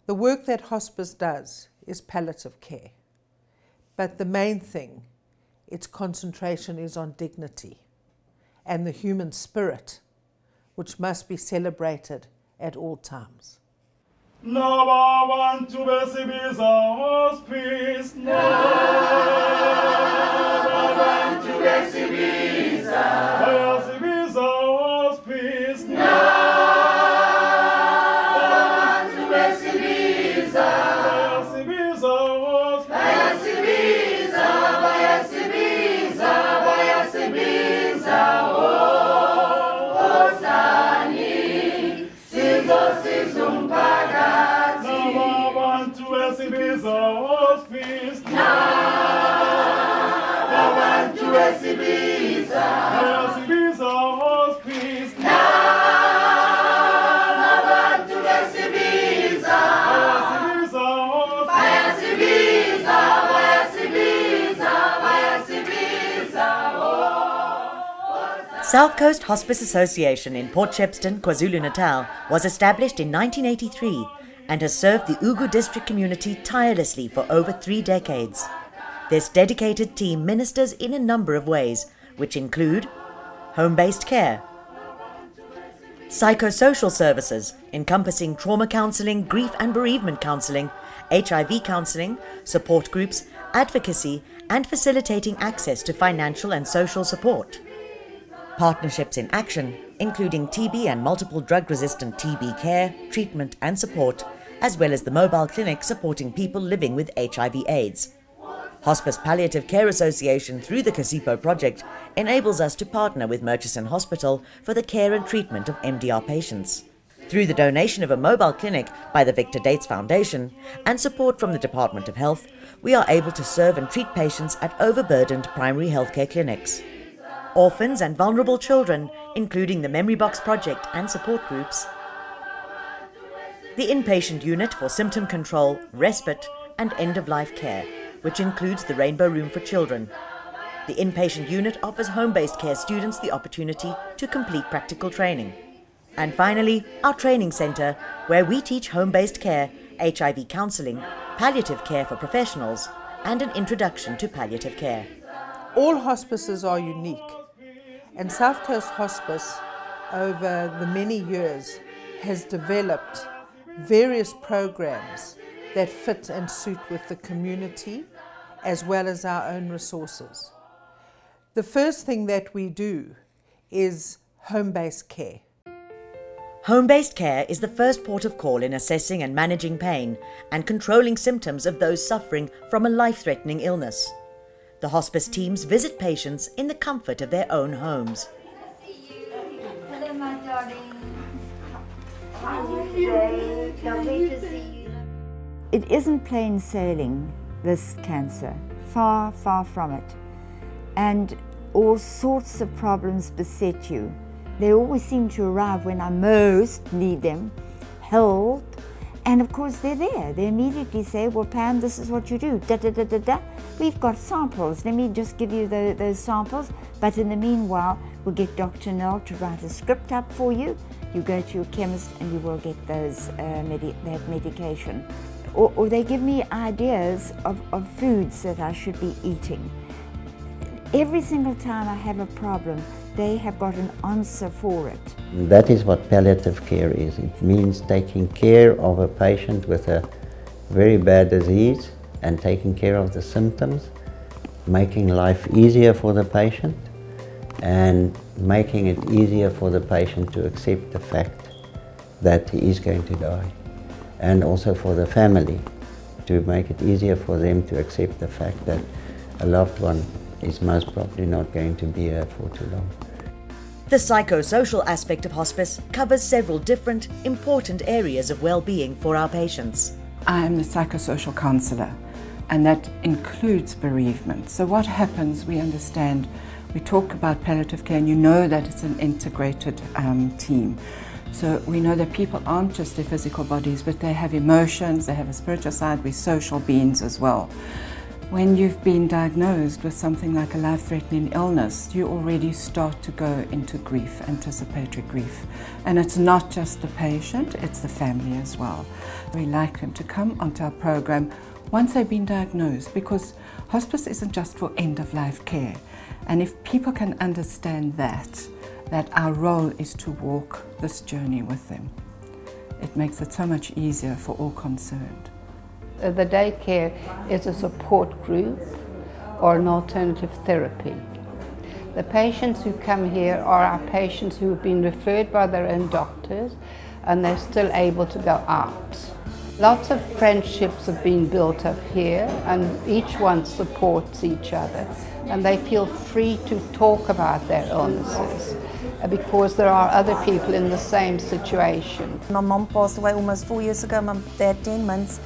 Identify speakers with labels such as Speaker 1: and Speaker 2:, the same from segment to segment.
Speaker 1: The work that hospice does is palliative care, but the main thing, its concentration is on dignity and the human spirit, which must be celebrated at all times.
Speaker 2: Never want to be hospice. Never want to be hospice.
Speaker 3: South Coast Hospice Association in Port Shepstone, KwaZulu-Natal was established in 1983 and has served the Ugu district community tirelessly for over 3 decades. This dedicated team ministers in a number of ways, which include home-based care, psychosocial services encompassing trauma counselling, grief and bereavement counselling, HIV counselling, support groups, advocacy and facilitating access to financial and social support. Partnerships in action, including TB and multiple drug-resistant TB care, treatment and support, as well as the mobile clinic supporting people living with HIV/AIDS. Hospice Palliative Care Association through the CASIPO project enables us to partner with Murchison Hospital for the care and treatment of MDR patients. Through the donation of a mobile clinic by the Victor Dates Foundation and support from the Department of Health, we are able to serve and treat patients at overburdened primary healthcare clinics. Orphans and vulnerable children, including the Memory Box Project and support groups. The inpatient unit for symptom control, respite and end-of-life care, which includes the Rainbow Room for Children. The inpatient unit offers home-based care students the opportunity to complete practical training. And finally, our training centre, where we teach home-based care, HIV counselling, palliative care for professionals, and an introduction to palliative care.
Speaker 1: All hospices are unique, and South Coast Hospice, over the many years, has developed various programs that fit and suit with the community, as well as our own resources. The first thing that we do is home-based care.
Speaker 3: Home-based care is the first port of call in assessing and managing pain and controlling symptoms of those suffering from a life-threatening illness. The hospice teams visit patients in the comfort of their own homes.
Speaker 4: Hello, my darling. How are you today? Lovely to see you. It isn't plain sailing, this cancer. Far, far from it. And all sorts of problems beset you. They always seem to arrive when I most need them. Help. And of course they're there. They immediately say, well, Pam, this is what you do. Da, da, da, da, da. We've got samples. Let me just give you those samples. But in the meanwhile, we'll get Dr. Nell to write a script up for you. You go to your chemist and you will get those, that medication. Or they give me ideas of foods that I should be eating. Every single time I have a problem, they have got an answer for it.
Speaker 5: That is what palliative care is. It means taking care of a patient with a very bad disease and taking care of the symptoms, making life easier for the patient and making it easier for the patient to accept the fact that he is going to die, and also for the family to make it easier for them to accept the fact that a loved one is most probably not going to be here for too long.
Speaker 3: The psychosocial aspect of hospice covers several different, important areas of well-being for our patients.
Speaker 6: I am the psychosocial counsellor, and that includes bereavement. So what happens, we understand, we talk about palliative care, and you know that it's an integrated team. So we know that people aren't just their physical bodies, but they have emotions, they have a spiritual side, we're social beings as well. When you've been diagnosed with something like a life-threatening illness, you already start to go into grief, anticipatory grief. And it's not just the patient, it's the family as well. We like them to come onto our program once they've been diagnosed, because hospice isn't just for end-of-life care. And if people can understand that our role is to walk this journey with them, it makes it so much easier for all concerned.
Speaker 7: The daycare is a support group or an alternative therapy. The patients who come here are our patients who have been referred by their own doctors and they're still able to go out. Lots of friendships have been built up here and each one supports each other and they feel free to talk about their illnesses because there are other people in the same situation.
Speaker 8: My mom passed away almost 4 years ago, my dad 10 months.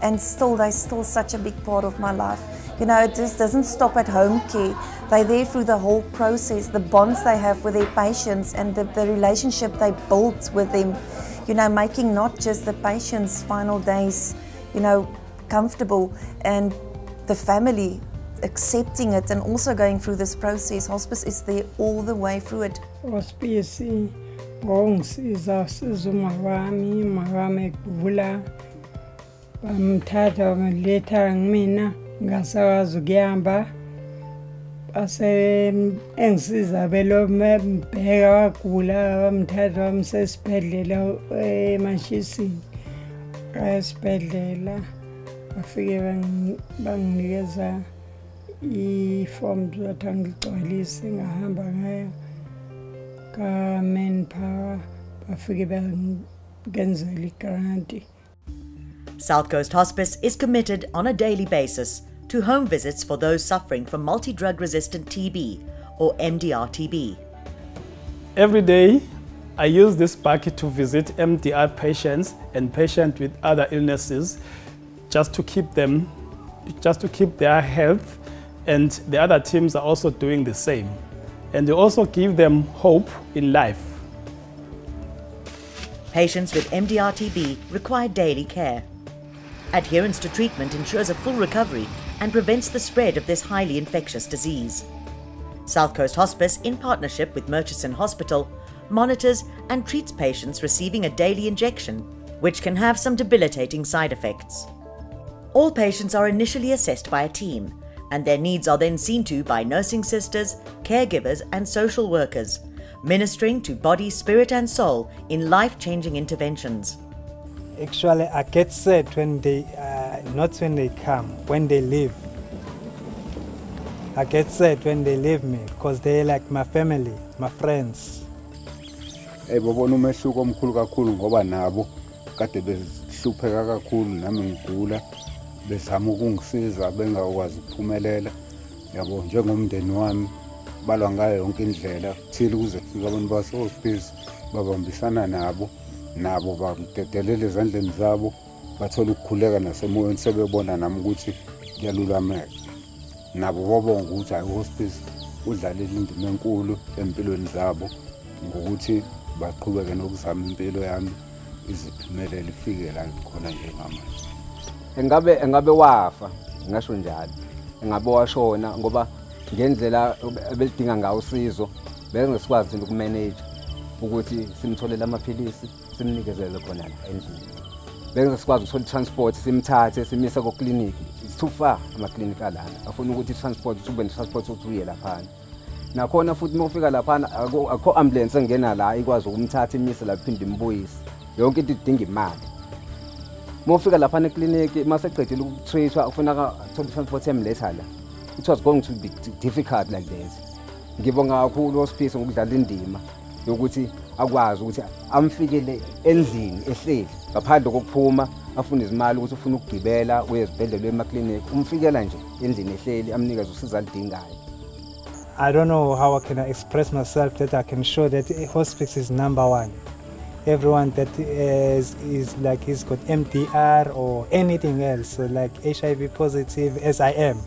Speaker 8: And they're still such a big part of my life. You know, it just doesn't stop at home care. They're there through the whole process, the bonds they have with their patients and the relationship they build with them, you know, making not just the patient's final days, you know, comfortable and the family accepting it and also going through this process. Hospice is there all the way through it.
Speaker 9: Hospice, ngongisiza sizumawami, mawami kuvula. Bamthatha ngiletha ngimina ngasakwazi ukuyamba base engisiza belo mbheka wagula bamthatha bamsesibhedlela eMashisini esibhedlela bafike banginikeza iform zokuthi ngigcwalise ngahamba ngayo ka Manpower bafike bangenzela igranti.
Speaker 3: South Coast Hospice is committed on a daily basis to home visits for those suffering from multi-drug resistant TB or MDR-TB.
Speaker 2: Every day, I use this bucket to visit MDR patients and patients with other illnesses just to keep their health, and the other teams are also doing the same. And they also give them hope in life.
Speaker 3: Patients with MDR-TB require daily care. Adherence to treatment ensures a full recovery and prevents the spread of this highly infectious disease. South Coast Hospice, in partnership with Murchison Hospital, monitors and treats patients receiving a daily injection, which can have some debilitating side effects. All patients are initially assessed by a team, and their needs are then seen to by nursing sisters, caregivers and social workers, ministering to body, spirit and soul in life-changing interventions.
Speaker 10: Actually, I get sad when they, not when they come, when they leave. I get sad when they leave me because they're like my family, my friends.
Speaker 11: Babona umehluko omkhulu kakhulu ngoba nabo kade behlupheka kakhulu nami ngigula bezama ukungisiza bengakwazi ukuphumelela yabo njengomndeni wami balwa ngayo yonke indlela thile ukuze kufika abantu basehospice babambisana nabo badedelele ezandleni zabo bathola ukukhuleka nasemoyeni sebebona nami ukuthi kuyalulameka nabo babonga ukuthi ihospice udlale indima enkulu empilweni zabo ngokuthi baqhubeke nokuzama impilo yami iziphumelele ifike la khona njengamanje.
Speaker 12: Engabe wafa ngasho njalo, engabe washona ngoba ngendlela ebelidinga ngawo usizo bengesikwazi ukumanage ukuthi simtholele amaphilisi simnikezele khona la endlini. Bengesikwazi ukuthola transport simthathe simise ko clinic. It's too far ama clinic alana. Afuna ukuthi transport ube transport uye lapha. Nakhona futhi mawufika lapha akho ambulance engena la ikwazi ukumthatha imise la phinde imbuyise. Yonke into idinga imali. Mawufika lapha ne clinic maseqedile ukutreatwa ufuna ka transport emletha la. It was going to be difficult like this. Ngibonga kakhulu hospice ngokudlala indima yokuthi akwazi ukuthi amfikele endlini ehleli ngaphandle kokuphuma afuna izimali ukuthi ufuna ukugibela uye ezibhedlela emaklinikhi umfikela nje endlini ehleli amnikeza usizo alidingayo.
Speaker 10: I don't know how I can express myself that I can show that hospice is #1. Everyone that is like he's got MDR or anything else, like HIV positive as I am.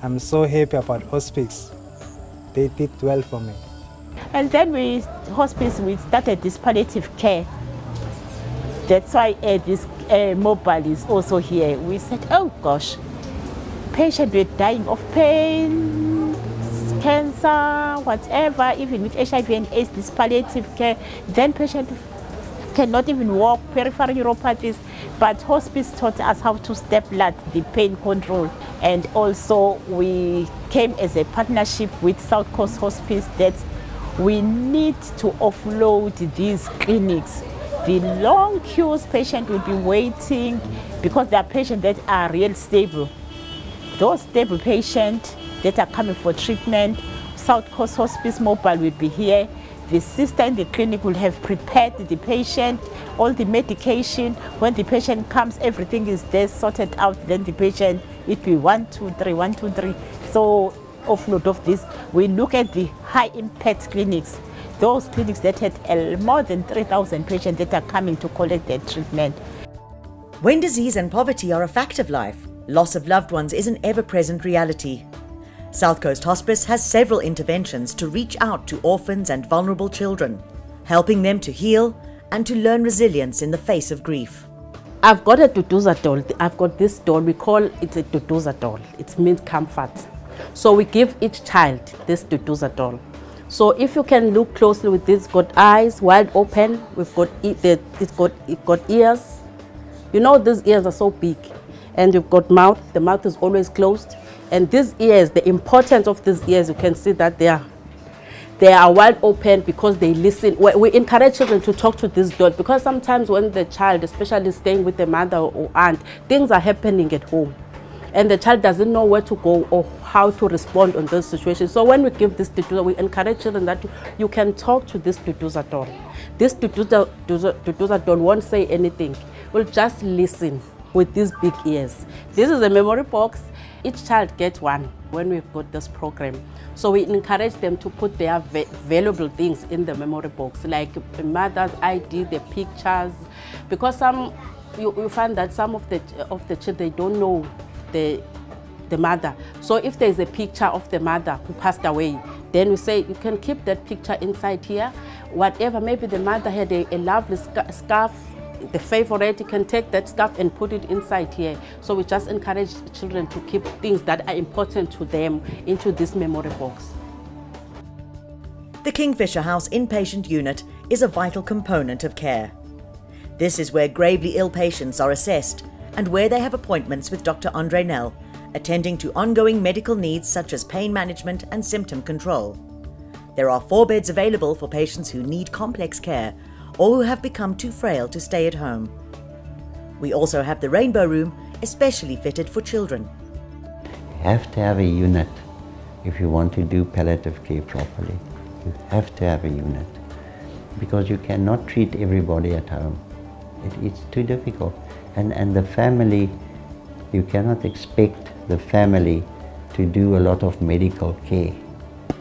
Speaker 10: I'm so happy about hospice. They did well for me.
Speaker 13: And then we started this palliative care. That's why this mobile is also here. We said, oh gosh, patient were dying of pain, cancer, whatever, even with HIV and AIDS, this palliative care, then patient cannot even walk, peripheral neuropathies, but hospice taught us how to step lat the pain control. And also we came as a partnership with South Coast Hospice that we need to offload these clinics. The long queues, patients will be waiting because there are patients that are real stable. Those stable patients that are coming for treatment, South Coast Hospice Mobile will be here. The sister in the clinic will have prepared the patient, all the medication. When the patient comes, everything is there sorted out. Then the patient, it will be 1, 2, 3, 1, 2, 3. So offload of this, we look at the high impact clinics. Those clinics that had more than 3,000 patients that are coming to collect their treatment.
Speaker 3: When disease and poverty are a fact of life, loss of loved ones is an ever-present reality. South Coast Hospice has several interventions to reach out to orphans and vulnerable children, helping them to heal and to learn resilience in the face of grief.
Speaker 14: I've got a Duduza doll. I've got this doll. We call it a Duduza doll. It means comfort. So we give each child this Duduza doll. So if you can look closely with this, it's got eyes wide open. We've got it's got ears. You know these ears are so big, and you've got mouth. The mouth is always closed. And these ears, the importance of these ears, you can see that they are wide open because they listen. We encourage children to talk to this doll because sometimes when the child, especially staying with the mother or aunt, things are happening at home. And the child doesn't know where to go or how to respond on those situations. So when we give this Duduza, we encourage children that you can talk to this Duduza doll. This Duduza doll won't say anything. We'll just listen with these big ears. This is a memory box. Each child gets one when we've got this program. So we encourage them to put their valuable things in the memory box, like the mother's ID, the pictures, because you find that some of the children, they don't know the mother. So if there's a picture of the mother who passed away, then we say you can keep that picture inside here. Whatever, maybe the mother had a lovely scarf, the favorite, you can take that scarf and put it inside here. So we just encourage children to keep things that are important to them into this memory box.
Speaker 3: The Kingfisher House inpatient unit is a vital component of care. This is where gravely ill patients are assessed and where they have appointments with Dr. Andre Nel, attending to ongoing medical needs such as pain management and symptom control. There are 4 beds available for patients who need complex care or who have become too frail to stay at home. We also have the Rainbow Room, especially fitted for children.
Speaker 5: You have to have a unit if you want to do palliative care properly. You have to have a unit because you cannot treat everybody at home. It's too difficult. And the family, you cannot expect the family to do a lot of medical care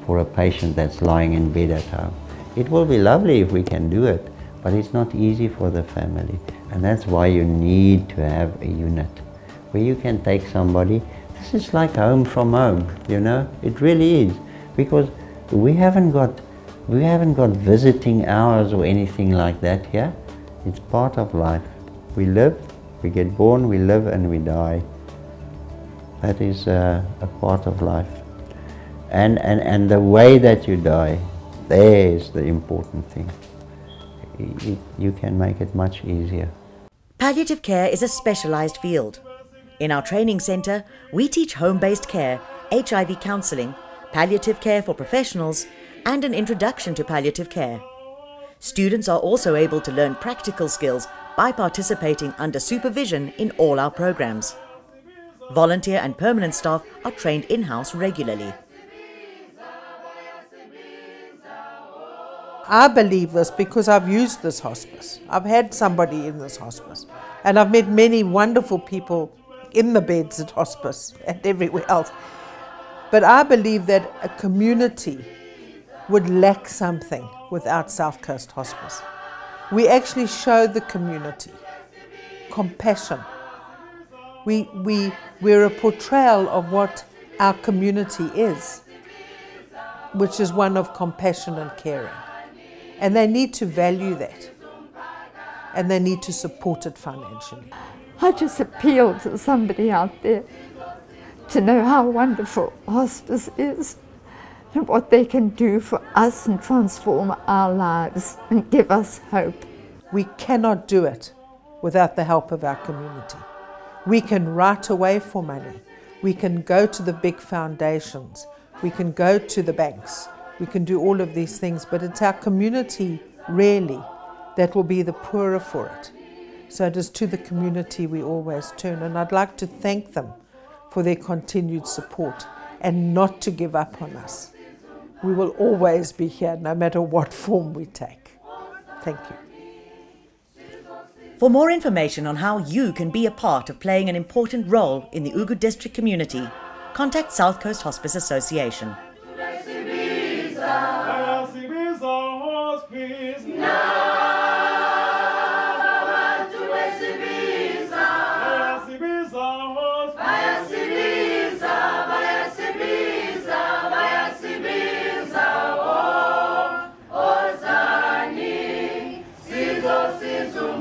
Speaker 5: for a patient that's lying in bed at home. It will be lovely if we can do it, but it's not easy for the family. And that's why you need to have a unit where you can take somebody. This is like home from home, you know, it really is, because we haven't got visiting hours or anything like that here. It's part of life. We live, we get born, we live and we die. That is a part of life. And the way that you die, there's the important thing. You can make it much easier.
Speaker 3: Palliative care is a specialized field. In our training center, we teach home-based care, HIV counseling, palliative care for professionals, and an introduction to palliative care. Students are also able to learn practical skills by participating under supervision in all our programs. Volunteer and permanent staff are trained in-house regularly.
Speaker 1: I believe this because I've used this hospice. I've had somebody in this hospice, and I've met many wonderful people in the beds at hospice and everywhere else. But I believe that a community would lack something without South Coast Hospice. We actually show the community compassion. We're a portrayal of what our community is, which is one of compassion and caring. And they need to value that, and they need to support it financially.
Speaker 4: I just appeal to somebody out there to know how wonderful hospice is and what they can do for us and transform our lives and give us hope.
Speaker 1: We cannot do it without the help of our community. We can write away for money. We can go to the big foundations. We can go to the banks. We can do all of these things, but it's our community, really, that will be the poorer for it. So it is to the community we always turn, and I'd like to thank them for their continued support and not to give up on us. We will always be here, no matter what form we take. Thank you.
Speaker 3: For more information on how you can be a part of playing an important role in the Ugu District community, contact South Coast Hospice Association.
Speaker 15: Sizo